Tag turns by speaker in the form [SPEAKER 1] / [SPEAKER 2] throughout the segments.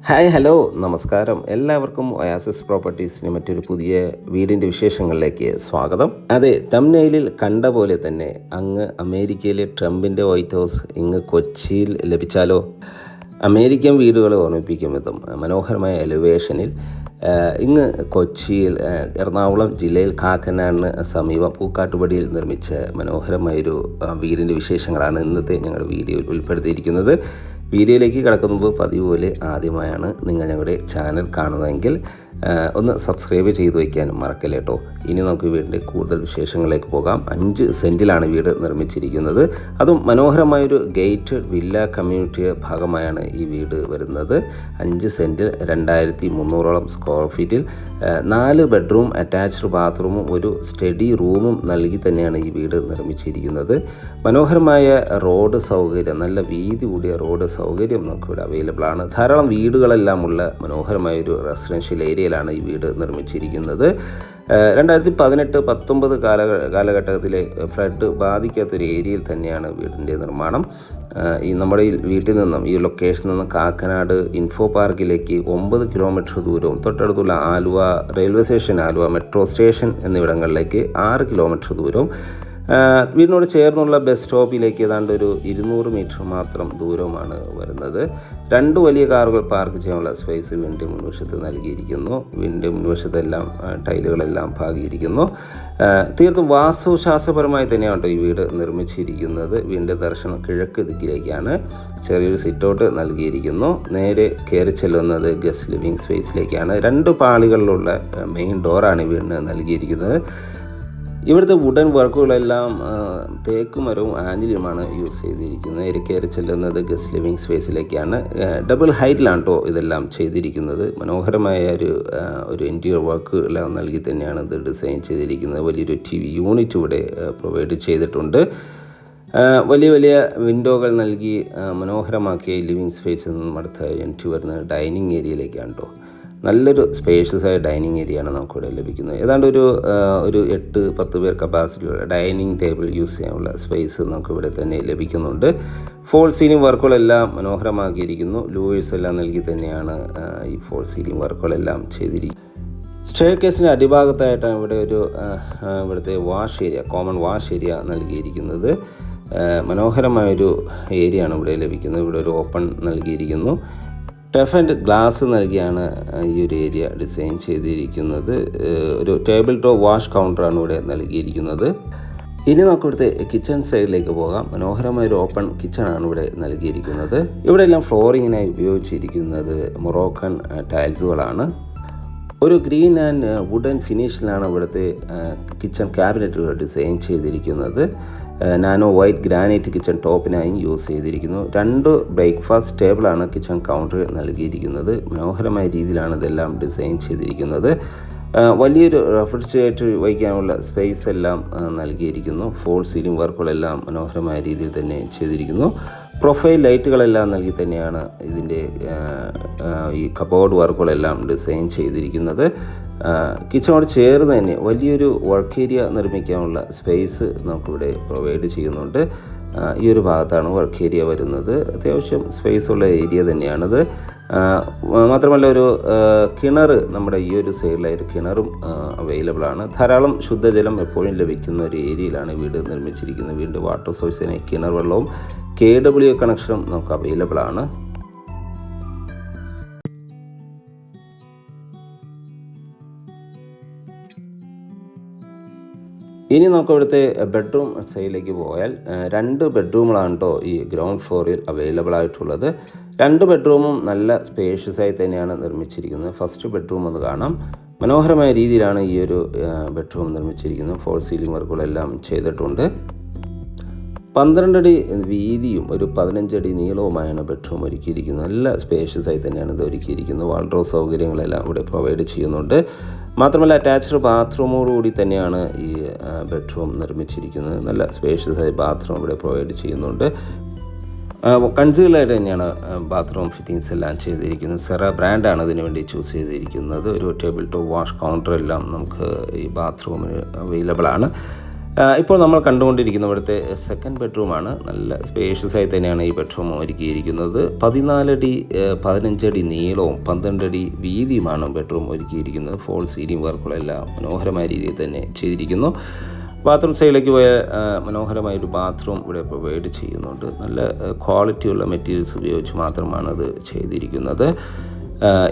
[SPEAKER 1] Hi hello നമസ്കാരം. എല്ലാവർക്കും oasis പ്രോപ്പർട്ടീസിന് മറ്റൊരു പുതിയ വീടിൻ്റെ വിശേഷങ്ങളിലേക്ക് സ്വാഗതം. അതെ, തംബ്നെയിലിൽ കണ്ട പോലെ തന്നെ അങ്ങ് അമേരിക്കയിലെ ട്രംപിൻ്റെ വൈറ്റ് ഹൗസ് ഇങ്ങ് കൊച്ചിയിൽ ലഭിച്ചാലോ? അമേരിക്കൻ വീടുകൾ ഓർമ്മിപ്പിക്കും വിധം മനോഹരമായ എലിവേഷനിൽ ഇങ്ങ് കൊച്ചിയിൽ എറണാകുളം ജില്ലയിൽ കാക്കനാടിന് സമീപം പൂക്കാട്ടുപടിയിൽ നിർമ്മിച്ച മനോഹരമായൊരു വീടിൻ്റെ വിശേഷങ്ങളാണ് ഇന്നത്തെ ഞങ്ങളുടെ വീഡിയോയിൽ ഉൾപ്പെടുത്തിയിരിക്കുന്നത്. വീഡിയോയിലേക്ക് കിടക്കുന്നത് പതിവ് പോലെ ആദ്യമായാണ് നിങ്ങൾ ഞങ്ങളുടെ ചാനൽ കാണുന്നതെങ്കിൽ ഒന്ന് സബ്സ്ക്രൈബ് ചെയ്ത് വയ്ക്കാനും മറക്കല്ലേ കേട്ടോ. ഇനി നമുക്ക് വീടിൻ്റെ കൂടുതൽ വിശേഷങ്ങളിലേക്ക് പോകാം. 5 സെൻറ്റിലാണ് വീട് നിർമ്മിച്ചിരിക്കുന്നത്. അതും മനോഹരമായൊരു ഗേറ്റഡ് വില്ല കമ്മ്യൂണിറ്റിയുടെ ഭാഗമായാണ് ഈ വീട് വരുന്നത്. 5 സെൻറ്റിൽ 2300 സ്ക്വയർ ഫീറ്റിൽ 4 ബെഡ്റൂം, അറ്റാച്ച്ഡ് ബാത്റൂമും ഒരു സ്റ്റഡി റൂമും നൽകി തന്നെയാണ് ഈ വീട് നിർമ്മിച്ചിരിക്കുന്നത്. മനോഹരമായ റോഡ് സൗകര്യം, നല്ല വീതി കൂടിയ റോഡ് സൗകര്യം നമുക്കിവിടെ അവൈലബിൾ ആണ്. ധാരാളം വീടുകളെല്ലാം ഉള്ള മനോഹരമായൊരു റെസിഡൻഷ്യൽ ഏരിയയിലാണ് ഈ വീട് നിർമ്മിച്ചിരിക്കുന്നത്. 2018-19 കാലഘട്ടത്തിലെ ഫ്ലഡ് ബാധിക്കാത്തൊരു ഏരിയയിൽ തന്നെയാണ് വീടിൻ്റെ നിർമ്മാണം. നമ്മുടെ ഈ വീട്ടിൽ നിന്നും, ഈ ലൊക്കേഷനിൽ നിന്നും കാക്കനാട് ഇൻഫോ പാർക്കിലേക്ക് 9 കിലോമീറ്റർ ദൂരവും, തൊട്ടടുത്തുള്ള Aluva railway station, Aluva metro station എന്നിവിടങ്ങളിലേക്ക് 6 കിലോമീറ്റർ ദൂരവും, വീടിനോട് ചേർന്നുള്ള ബസ് സ്റ്റോപ്പിലേക്ക് ഏതാണ്ട് ഒരു 200 മീറ്റർ മാത്രം ദൂരവുമാണ് വരുന്നത്. 2 വലിയ കാറുകൾ പാർക്ക് ചെയ്യാനുള്ള സ്പേസ് വീടിൻ്റെ മുൻവശത്ത് നൽകിയിരിക്കുന്നു. വീടിൻ്റെ മുൻവശത്തെല്ലാം ടൈലുകളെല്ലാം പാകിയിരിക്കുന്നു. തീർത്തും വാസ്തുശാസ്ത്രപരമായി തന്നെയാണ് ഈ വീട് നിർമ്മിച്ചിരിക്കുന്നത്. വീടിൻ്റെ ദർശനം കിഴക്ക് ദിക്കിലേക്കാണ്. ചെറിയൊരു സിറ്റൗട്ട് നൽകിയിരിക്കുന്നു. നേരെ കയറി ചെല്ലുന്നത് ഗസ്റ്റ് ലിവിങ് സ്പേസിലേക്കാണ്. 2 പാളികളിലുള്ള മെയിൻ ഡോറാണ് ഈ വീടിന് നൽകിയിരിക്കുന്നത്. ഇവിടുത്തെ വുഡൻ വർക്കുകളെല്ലാം തേക്ക് മരവും ആഞ്ഞിലിയുമാണ് യൂസ് ചെയ്തിരിക്കുന്നത്. കയറി ചെല്ലുന്നത് ഗസ്റ്റ് ലിവിങ് സ്പേസിലേക്കാണ്. ഡബിൾ ഹൈറ്റിലാണ് കേട്ടോ ഇതെല്ലാം ചെയ്തിരിക്കുന്നത്. മനോഹരമായ ഒരു ഇൻറ്റീരിയർ വർക്ക് എല്ലാം നൽകി തന്നെയാണ് ഇത് ഡിസൈൻ ചെയ്തിരിക്കുന്നത്. വലിയൊരു TV യൂണിറ്റ് ഇവിടെ പ്രൊവൈഡ് ചെയ്തിട്ടുണ്ട്. വലിയ വലിയ വിൻഡോകൾ നൽകി മനോഹരമാക്കിയ ലിവിങ് സ്പേസിൽ നിന്നും അടുത്ത എൻട്രി വരുന്നത് ഡൈനിങ് ഏരിയയിലേക്കാണ് കേട്ടോ. നല്ലൊരു സ്പേഷ്യസായ ഡൈനിങ് ഏരിയയാണ് നമുക്കിവിടെ ലഭിക്കുന്നത്. ഏതാണ്ട് ഒരു 8-10 പേർ കപ്പാസിറ്റിയുള്ള ഡൈനിങ് ടേബിൾ യൂസ് ചെയ്യാനുള്ള സ്പേസ് നമുക്കിവിടെ തന്നെ ലഭിക്കുന്നുണ്ട്. ഫോൾ സീലിംഗ് വർക്കുകളെല്ലാം മനോഹരമാക്കിയിരിക്കുന്നു. ലൂവേഴ്സ് എല്ലാം നൽകി തന്നെയാണ് ഈ ഫോൾ സീലിംഗ് വർക്കുകളെല്ലാം ചെയ്തിരിക്കുന്നത്. സ്റ്റെയർ കേസിൻ്റെ അടിഭാഗത്തായിട്ടാണ് ഇവിടുത്തെ wash area, common wash area നൽകിയിരിക്കുന്നത്. മനോഹരമായൊരു ഏരിയയാണ് ഇവിടെ ലഭിക്കുന്നത്. ഇവിടെ ഒരു ഓപ്പൺ നൽകിയിരിക്കുന്നു. ടഫ് ആൻഡ് ഗ്ലാസ് നൽകിയാണ് ഈ ഒരു ഏരിയ ഡിസൈൻ ചെയ്തിരിക്കുന്നത്. ഒരു ടേബിൾ ടോപ്പ് വാഷ് കൗണ്ടറാണ് ഇവിടെ നൽകിയിരിക്കുന്നത്. ഇനി നമുക്ക് ഇവിടുത്തെ കിച്ചൺ സൈഡിലേക്ക് പോകാം. മനോഹരമായൊരു ഓപ്പൺ കിച്ചണാണ് ഇവിടെ നൽകിയിരിക്കുന്നത്. ഇവിടെ എല്ലാം ഫ്ലോറിങ്ങിനായി ഉപയോഗിച്ചിരിക്കുന്നത് മൊറോക്കൻ ടൈൽസുകളാണ്. ഒരു ഗ്രീൻ ആൻഡ് വുഡൻ ഫിനിഷിലാണ് ഇവിടുത്തെ കിച്ചൺ ക്യാബിനറ്റുകൾ ഡിസൈൻ ചെയ്തിരിക്കുന്നത്. നാനോ വൈറ്റ് ഗ്രാനൈറ്റ് കിച്ചൺ ടോപ്പിനായി യൂസ് ചെയ്തിരിക്കുന്നു. 2 ബ്രേക്ക്ഫാസ്റ്റ് ടേബിളാണ് കിച്ചൺ കൗണ്ടർ നൽകിയിരിക്കുന്നത്. മനോഹരമായ രീതിയിലാണ് ഇതെല്ലാം ഡിസൈൻ ചെയ്തിരിക്കുന്നത്. വലിയൊരു റെഫ്രിജറേറ്റർ വയ്ക്കാനുള്ള സ്പേസ് എല്ലാം നൽകിയിരിക്കുന്നു. ഫോൾ സീലിംഗ് വർക്കുകളെല്ലാം മനോഹരമായ രീതിയിൽ തന്നെ ചെയ്തിരിക്കുന്നു. പ്രൊഫൈൽ ലൈറ്റുകളെല്ലാം നൽകി തന്നെയാണ് ഇതിൻ്റെ ഈ കബോർഡ് വർക്കുകളെല്ലാം ഡിസൈൻ ചെയ്തിരിക്കുന്നത്. കിച്ചണോട് ചേർന്ന് തന്നെ വലിയൊരു വർക്ക് ഏരിയ നിർമ്മിക്കാനുള്ള സ്പേസ് നമുക്കിവിടെ പ്രൊവൈഡ് ചെയ്യുന്നുണ്ട്. ഈ ഒരു ഭാഗത്താണ് വർക്ക് ഏരിയ വരുന്നത്. അത്യാവശ്യം സ്പേസ് ഉള്ള ഏരിയ തന്നെയാണിത്. മാത്രമല്ല ഒരു കിണർ, നമ്മുടെ ഈ ഒരു സൈഡിലായൊരു കിണറും അവൈലബിൾ ആണ്. ധാരാളം ശുദ്ധജലം എപ്പോഴും ലഭിക്കുന്ന ഒരു ഏരിയയിലാണ് വീട് നിർമ്മിച്ചിരിക്കുന്നത്. വീടിൻ്റെ വാട്ടർ സോഴ്സിനായി കിണർ വെള്ളവും KW കണക്ഷനും നമുക്ക് അവൈലബിൾ ആണ്. ഇനി നമുക്ക് ഇവിടുത്തെ ബെഡ്റൂം സൈഡിലേക്ക് പോയാൽ 2 ബെഡ്റൂമുകളാണ് കേട്ടോ ഈ ഗ്രൗണ്ട് ഫ്ലോറിൽ അവൈലബിൾ ആയിട്ടുള്ളത്. 2 ബെഡ്റൂമും നല്ല സ്പേഷ്യസായി തന്നെയാണ് നിർമ്മിച്ചിരിക്കുന്നത്. ഫസ്റ്റ് ബെഡ്റൂം ഒന്ന് കാണാം. മനോഹരമായ രീതിയിലാണ് ഈ ഒരു ബെഡ്റൂം നിർമ്മിച്ചിരിക്കുന്നത്. ഫോൾ സീലിംഗ് വർക്കുകളെല്ലാം ചെയ്തിട്ടുണ്ട്. 12 അടി വീതിയും ഒരു 15 അടി നീളവുമായാണ് ബെഡ്റൂം ഒരുക്കിയിരിക്കുന്നത്. നല്ല സ്പേഷ്യസായി തന്നെയാണ് ഇത് ഒരുക്കിയിരിക്കുന്നത്. വാൾഡ്രോബ് സൗകര്യങ്ങളെല്ലാം ഇവിടെ പ്രൊവൈഡ് ചെയ്യുന്നുണ്ട്. മാത്രമല്ല അറ്റാച്ച്ഡ് ബാത്റൂമോടുകൂടി തന്നെയാണ് ഈ ബെഡ്റൂം നിർമ്മിച്ചിരിക്കുന്നത്. നല്ല സ്പേഷ്യസായ ബാത്റൂം ഇവിടെ പ്രൊവൈഡ് ചെയ്യുന്നുണ്ട്. കൺസീലായിട്ട് തന്നെയാണ് ബാത്റൂം ഫിറ്റിങ്സ് എല്ലാം ചെയ്തിരിക്കുന്നത്. സെറ ബ്രാൻഡാണ് ഇതിനു വേണ്ടി ചൂസ് ചെയ്തിരിക്കുന്നത്. ഒരു ടേബിൾ ടോപ്പ് വാഷ് കൗണ്ടറെല്ലാം നമുക്ക് ഈ ബാത്റൂമിന് അവൈലബിൾ ആണ്. ഇപ്പോൾ നമ്മൾ കണ്ടുകൊണ്ടിരിക്കുന്ന ഇവിടുത്തെ സെക്കൻഡ് ബെഡ്റൂമാണ്. നല്ല സ്പേഷ്യസ് ആയി തന്നെയാണ് ഈ ബെഡ്റൂം ഒരുക്കിയിരിക്കുന്നത്. 14 അടി 15 അടി നീളവും 12 അടി വീതിയുമാണ് ബെഡ്റൂം ഒരുക്കിയിരിക്കുന്നത്. ഫോൾ സീലിംഗ് വർക്കുകളെല്ലാം മനോഹരമായ രീതിയിൽ തന്നെ ചെയ്തിരിക്കുന്നു. ബാത്റൂം സൈഡിലേക്ക് പോയ മനോഹരമായൊരു ബാത്റൂം ഇവിടെ പ്രൊവൈഡ് ചെയ്യുന്നുണ്ട്. നല്ല ക്വാളിറ്റിയുള്ള മെറ്റീരിയൽസ് ഉപയോഗിച്ച് മാത്രമാണ് അത് ചെയ്തിരിക്കുന്നത്.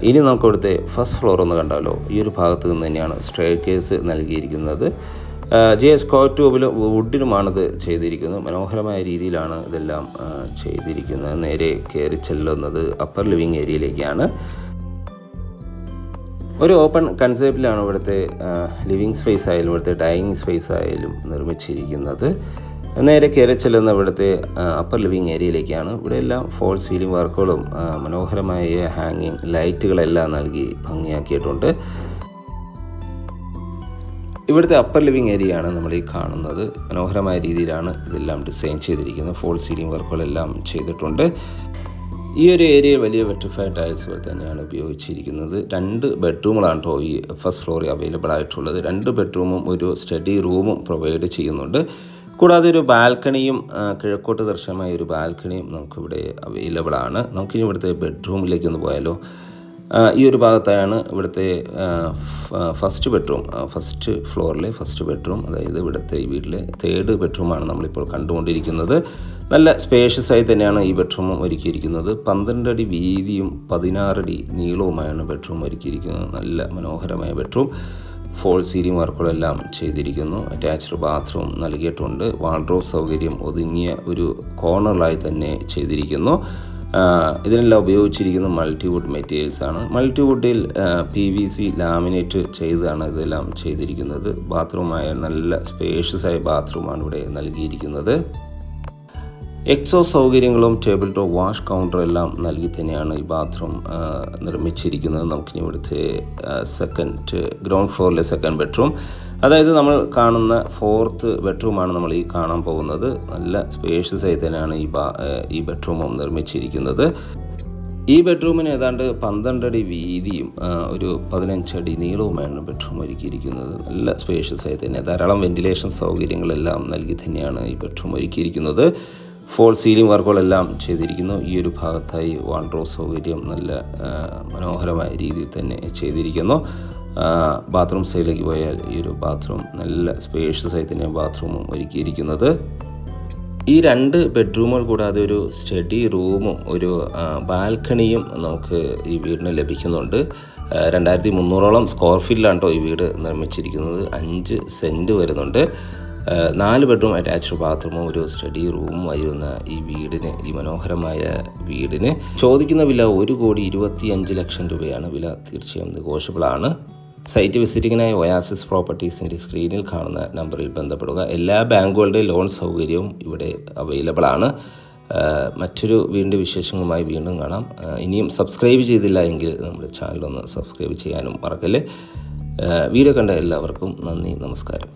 [SPEAKER 1] ഇനി നമുക്ക് ഇവിടുത്തെ ഫസ്റ്റ് ഫ്ലോർ ഒന്ന് കണ്ടാലോ. ഈ ഒരു ഭാഗത്ത് നിന്ന് തന്നെയാണ് സ്റ്റെയർകേസ് നൽകിയിരിക്കുന്നത്. GS ട്യൂബിലും വുഡിലുമാണിത് ചെയ്തിരിക്കുന്നത്. മനോഹരമായ രീതിയിലാണ് ഇതെല്ലാം ചെയ്തിരിക്കുന്നത്. നേരെ കയറി ചെല്ലുന്നത് അപ്പർ ലിവിങ് ഏരിയയിലേക്കാണ്. ഒരു ഓപ്പൺ കൺസെപ്റ്റിലാണ് ഇവിടുത്തെ ലിവിങ് സ്പേസ് ആയാലും ഇവിടുത്തെ ഡൈനിങ് സ്പേസ് ആയാലും നിർമ്മിച്ചിരിക്കുന്നത്. നേരെ കയറി ചെല്ലുന്ന ഇവിടുത്തെ അപ്പർ ലിവിങ് ഏരിയയിലേക്കാണ്. ഇവിടെ എല്ലാം ഫോൾ സീലിംഗ് വർക്കുകളും മനോഹരമായ ഹാങ്ങിങ് ലൈറ്റുകളെല്ലാം നൽകി ഭംഗിയാക്കിയിട്ടുണ്ട്. ഇവിടുത്തെ അപ്പർ ലിവിങ് ഏരിയയാണ് നമ്മൾ ഈ കാണുന്നത്. മനോഹരമായ രീതിയിലാണ് ഇതെല്ലാം ഡിസൈൻ ചെയ്തിരിക്കുന്നത്. ഫോൾ സീലിംഗ് വർക്കുകളെല്ലാം ചെയ്തിട്ടുണ്ട്. ഈ ഒരു ഏരിയ വലിയ വെട്രിഫൈഡ് ടൈൽസുകൾ തന്നെയാണ് ഉപയോഗിച്ചിരിക്കുന്നത്. 2 ബെഡ്റൂമുകളാണ് കേട്ടോ ഈ ഫസ്റ്റ് ഫ്ലോറിൽ അവൈലബിൾ ആയിട്ടുള്ളത്. 2 ബെഡ്റൂമും ഒരു സ്റ്റഡി റൂമും പ്രൊവൈഡ് ചെയ്യുന്നുണ്ട്. കൂടാതെ ഒരു ബാൽക്കണിയും കിഴക്കോട്ട് ദർശനമായ ഒരു ബാൽക്കണിയും നമുക്കിവിടെ അവൈലബിൾ ആണ്. നമുക്കിനി ഇവിടുത്തെ ബെഡ്റൂമിലേക്കൊന്ന് പോയാലോ. ഈ ഒരു ഭാഗത്താണ് ഇവിടുത്തെ ഫസ്റ്റ് ഫ്ലോറിലെ ഫസ്റ്റ് ബെഡ്റൂം. അതായത് ഇവിടുത്തെ ഈ വീട്ടിലെ 3rd ബെഡ്റൂമാണ് നമ്മളിപ്പോൾ കണ്ടുകൊണ്ടിരിക്കുന്നത്. നല്ല സ്പേഷ്യസ് ആയി തന്നെയാണ് ഈ ബെഡ്റൂമും ഒരുക്കിയിരിക്കുന്നത്. 12 അടി വീതിയും 16 അടി നീളവുമായാണ് ബെഡ്റൂം ഒരുക്കിയിരിക്കുന്നത്. നല്ല മനോഹരമായ ബെഡ്റൂം. ഫോൾ സീലിംഗ് വർക്കുകളെല്ലാം ചെയ്തിരിക്കുന്നു. അറ്റാച്ച്ഡ് ബാത്റൂം നൽകിയിട്ടുണ്ട്. വാർഡ്രോബ് സൗകര്യം ഒതുങ്ങിയ ഒരു കോർണറിലായി തന്നെ ചെയ്തിരിക്കുന്നു. ഇതിനെല്ലാം ഉപയോഗിച്ചിരിക്കുന്ന മൾട്ടിവുഡ് മെറ്റീരിയൽസ് ആണ്. മൾട്ടിവുഡിൽ PVC ലാമിനേറ്റ് ചെയ്താണ് ഇതെല്ലാം ചെയ്തിരിക്കുന്നത്. ബാത്റൂമായ നല്ല സ്പേഷ്യസ് ആയ ബാത്റൂമാണ് ഇവിടെ നൽകിയിരിക്കുന്നത്. എക്സോ സൗകര്യങ്ങളും ടേബിൾ ടോപ്പ് വാഷ് കൗണ്ടറും എല്ലാം നൽകി തന്നെയാണ് ഈ ബാത്റൂം നിർമ്മിച്ചിരിക്കുന്നത്. നമുക്കിനി ഇവിടുത്തെ ഗ്രൗണ്ട് ഫ്ലോറിലെ സെക്കൻഡ് ബെഡ്റൂം, അതായത് നമ്മൾ കാണുന്ന 4th ബെഡ്റൂമാണ് നമ്മൾ ഈ കാണാൻ പോകുന്നത്. നല്ല സ്പേഷ്യസ് ആയി തന്നെയാണ് ഈ ബെഡ്റൂമും നിർമ്മിച്ചിരിക്കുന്നത്. ഈ ബെഡ്റൂമിന് ഏതാണ്ട് 12 അടി വീതിയും ഒരു 15 അടി നീളവുമാണ് ബെഡ്റൂം ഒരുക്കിയിരിക്കുന്നത്. നല്ല സ്പേഷ്യസ് ആയി തന്നെ ധാരാളം വെന്റിലേഷൻ സൗകര്യങ്ങളെല്ലാം നൽകി തന്നെയാണ് ഈ ബെഡ്റൂം ഒരുക്കിയിരിക്കുന്നത്. ഫോൾ സീലിംഗ് വർക്കുകളെല്ലാം ചെയ്തിരിക്കുന്നു. ഈ ഒരു ഭാഗത്തായി വാർഡ്രോബ് സൗകര്യം നല്ല മനോഹരമായ രീതിയിൽ തന്നെ ചെയ്തിരിക്കുന്നു. ബാത്റൂം സൈഡിലേക്ക് പോയാൽ ഈ ഒരു ബാത്റൂം നല്ല സ്പേഷ്യസ് ആയി തന്നെ ബാത്റൂമും ഒരുക്കിയിരിക്കുന്നത്. ഈ 2 ബെഡ്റൂമുകൾ കൂടാതെ ഒരു സ്റ്റഡി റൂമും ഒരു ബാൽക്കണിയും നമുക്ക് ഈ വീടിന് ലഭിക്കുന്നുണ്ട്. 2300 സ്ക്വയർ ഫീറ്റിലാണ് കേട്ടോ ഈ വീട് നിർമ്മിച്ചിരിക്കുന്നത്. 5 സെൻറ്റ് വരുന്നുണ്ട്. 4 ബെഡ്റൂം അറ്റാച്ച്ഡ് ബാത്റൂമും ഒരു സ്റ്റഡി റൂമും വരുന്ന ഈ മനോഹരമായ വീടിന് ചോദിക്കുന്ന വില 1,25,00,000 രൂപയാണ്. വില തീർച്ചയായും നെഗോഷ്യബിൾ ആണ്. സൈറ്റ് വിസിറ്റിങ്ങിനായി ഒയാസിസ് പ്രോപ്പർട്ടീസിൻ്റെ സ്ക്രീനിൽ കാണുന്ന നമ്പറിൽ ബന്ധപ്പെടുക. എല്ലാ ബാങ്കുകളുടെയും ലോൺ സൗകര്യവും ഇവിടെ അവൈലബിൾ ആണ്. മറ്റൊരു വീടിൻ്റെ വിശേഷങ്ങളുമായി വീണ്ടും കാണാം. ഇനിയും സബ്സ്ക്രൈബ് ചെയ്തില്ല എങ്കിൽ നമ്മുടെ ചാനലൊന്ന് സബ്സ്ക്രൈബ് ചെയ്യാനും മറക്കല്ലേ. വീഡിയോ കണ്ട എല്ലാവർക്കും നന്ദി, നമസ്കാരം.